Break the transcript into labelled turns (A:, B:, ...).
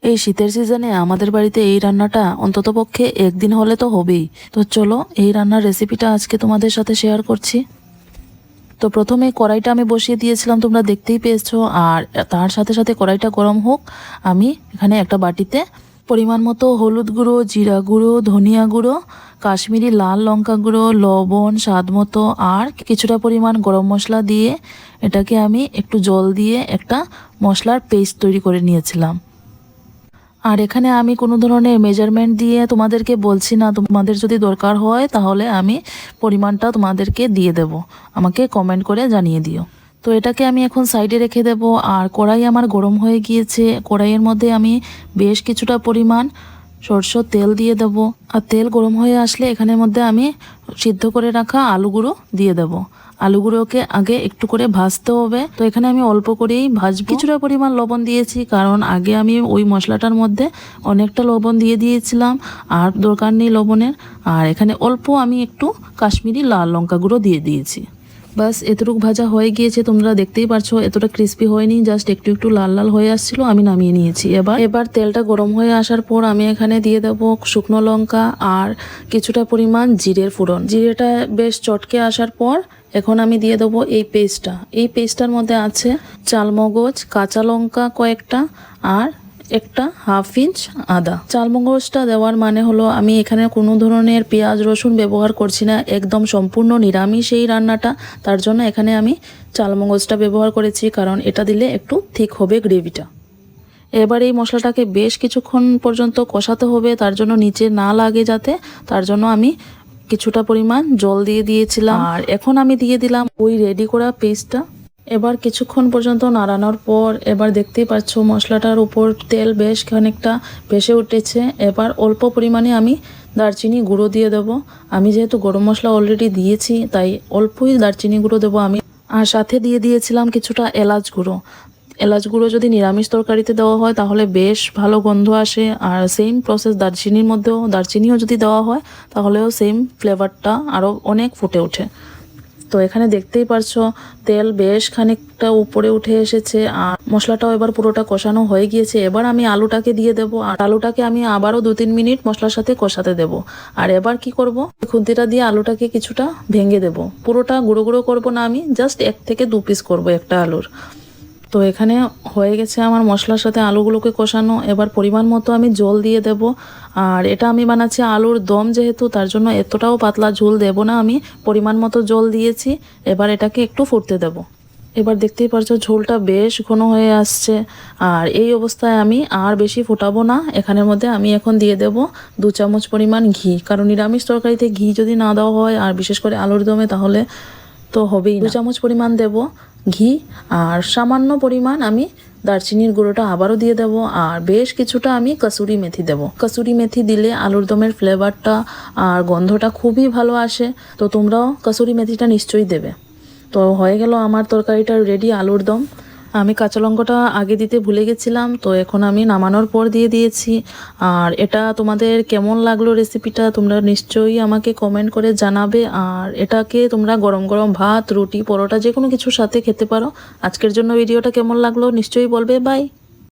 A: এই শীতের সিজনে আমাদের বাড়িতে এই রান্নাটা অন্ততপক্ষে একদিন হলে তো হবেই। তো চলো এই রান্নার রেসিপিটা আজকে তোমাদের সাথে শেয়ার করছি। তো প্রথমে কড়াইটা আমি বসিয়ে দিয়েছিলাম, তোমরা দেখতেই পেয়েছো। আর তার সাথে সাথে কড়াইটা গরম হোক, আমি এখানে একটা বাটিতে পরিমাণ মতো হলুদ গুঁড়ো, জিরা গুঁড়ো, ধনিয়া গুঁড়ো, কাশ্মীরি লাল লঙ্কা গুঁড়ো, লবণ স্বাদ মতো আর কিছুটা পরিমাণ গরম মশলা দিয়ে এটাকে আমি একটু জল দিয়ে একটা মশলার পেস্ট তৈরি করে নিয়েছিলাম। আর এখানে আমি কোনো ধরনের মেজারমেন্ট দিয়ে তোমাদেরকে বলছি না, তোমাদের যদি দরকার হয় তাহলে আমি পরিমাণটা তোমাদেরকে দিয়ে দেব, আমাকে কমেন্ট করে জানিয়ে দিও। তো এটাকে আমি এখন সাইডে রেখে দেব। আর কড়াই আমার গরম হয়ে গিয়েছে, কড়াইয়ের মধ্যে আমি বেশ কিছুটা পরিমাণ সরষের তেল দিয়ে দেব। আর তেল গরম হয়ে আসলে এখানের মধ্যে আমি সিদ্ধ করে রাখা আলুগুলো দিয়ে দেব। আলুগুলোকে আগে একটু করে ভাজতে হবে। তো এখানে আমি অল্প করেই ভাজবো। কিছুটা পরিমাণ লবণ দিয়েছি, কারণ আগে আমি ওই মশলাটার মধ্যে অনেকটা লবণ দিয়ে দিয়েছিলাম, আর দরকার নেই লবণের। আর এখানে অল্প আমি একটু কাশ্মীরি লাল লঙ্কা গুঁড়ো দিয়ে দিয়েছি। বাস এতটুকু ভাজা হয়ে গিয়েছে, তোমরা দেখতেই পারছো এতটা ক্রিস্পি হয়নি, জাস্ট একটু একটু লাল লাল হয়ে আসছিল, আমি নামিয়ে নিয়েছি। এবার তেলটা গরম হয়ে আসার পর আমি এখানে দিয়ে দেব শুকনো লঙ্কা আর কিছুটা পরিমাণ জিরের ফোড়ন। জিরেটা বেশ চটকে আসার পর এখন আমি দিয়ে দেবো এই পেস্টটা। এই পেস্টটার মধ্যে আছে চালমগজ, কাঁচা লঙ্কা কয়েকটা আর একটা হাফ ইঞ্চ আদা। চালমগজটা দেওয়ার মানে হলো আমি এখানে কোনো ধরনের পেঁয়াজ রসুন ব্যবহার করছি না, একদম সম্পূর্ণ নিরামিষ এই রান্নাটা। তার জন্য এখানে আমি চালমগজটা ব্যবহার করেছি, কারণ এটা দিলে একটু ঠিক হবে গ্রেভিটা। এবার এই মশলাটাকে বেশ কিছুক্ষণ পর্যন্ত কষাতে হবে, তার জন্য নিচে না লাগে যাতে, তার জন্য আমি কিছুটা পরিমাণ জল দিয়ে দিয়েছিলাম। আর এখন আমি দিয়ে দিলাম ওই রেডি করা পেস্টটা। এবার কিছুক্ষণ পর্যন্ত নাড়ানোর পর এবার দেখতেই পাচ্ছ মশলাটার উপর তেল বেশ খানিকটা ভেসে উঠেছে। এবার অল্প পরিমাণে আমি দারচিনি গুঁড়ো দিয়ে দেবো। আমি যেহেতু গরম মশলা অলরেডি দিয়েছি তাই অল্পই দারচিনি গুঁড়ো দেবো আমি। আর সাথে দিয়ে দিয়েছিলাম কিছুটা এলাচ গুঁড়ো। এলাচ গুঁড়ো যদি নিরামিষ তরকারিতে দেওয়া হয় তাহলে বেশ ভালো গন্ধ আসে। আর সেম প্রসেস দারচিনির মধ্যেও, দারচিনিও যদি দেওয়া হয় তাহলেও সেম ফ্লেভারটা আরও অনেক ফুটে ওঠে। তো এখানে দেখতেই পারছো তেল বেশ খানিকটা উপরে উঠে এসেছে আর মশলাটাও এবার পুরোটা কষানো হয়ে গিয়েছে। এবার আমি আলুটাকে দিয়ে দেব, আর আলুটাকে আমি আবারও 2-3 মিনিট মশলার সাথে কষাতে দেব। আর এবার কি করব, খুন্তিটা দিয়ে আলুটাকে কিছুটা ভেঙে দেব। পুরোটা গুঁড়ো গুঁড়ো করবো না, আমি জাস্ট 1 থেকে 2 পিস করবো একটা আলুর। তো এখানে হয়ে গেছে আমার মশলার সাথে আলুগুলোকে কষানো। এবার পরিমাণ মতো আমি জল দিয়ে দেব। আর এটা আমি বানাচ্ছি আলুর দম যেহেতু, তার জন্য এতটাও পাতলা ঝোল দেব না, আমি পরিমাণ মতো জল দিয়েছি। এবার এটাকে একটু ফুটতে দেব। এবার দেখতেই পারছো ঝোলটা বেশ ঘন হয়ে আসছে। আর এই অবস্থায় আমি আর বেশি ফোটাবো না, এখানের মধ্যে আমি এখন দিয়ে দেব 2 চামচ পরিমাণ ঘি। কারণ নিরামিষ তরকারিতে ঘি যদি না দেওয়া হয়, আর বিশেষ করে আলুর দমে, তাহলে তো হবেই। 2 চামচ পরিমাণ দেব ঘি। আর সামান্য পরিমাণ আমি দারচিনির গুঁড়োটা আবারও দিয়ে দেব। আর বেশ কিছুটা আমি কসুরি মেথি দেব। কসুরি মেথি দিলে আলুর দমের ফ্লেভারটা আর গন্ধটা খুবই ভালো আসে। তো তোমরাও কসুরি মেথিটা নিশ্চয়ই দেবে। তো হয়ে গেল আমার তরকারিটা রেডি, আলুর দম। আমি কাঁচা লঙ্কাটা আগে দিতে ভুলে গেছিলাম, তো এখন আমি নামানোর পর দিয়ে দিয়েছি। আর এটা তোমাদের কেমন লাগলো রেসিপিটা তোমরা নিশ্চয়ই আমাকে কমেন্ট করে জানাবে। আর এটাকে তোমরা গরম গরম ভাত, রুটি, পরোটা যে কোনো কিছুর সাথে খেতে পারো। আজকের জন্য ভিডিওটা কেমন লাগলো নিশ্চয়ই বলবে। বাই।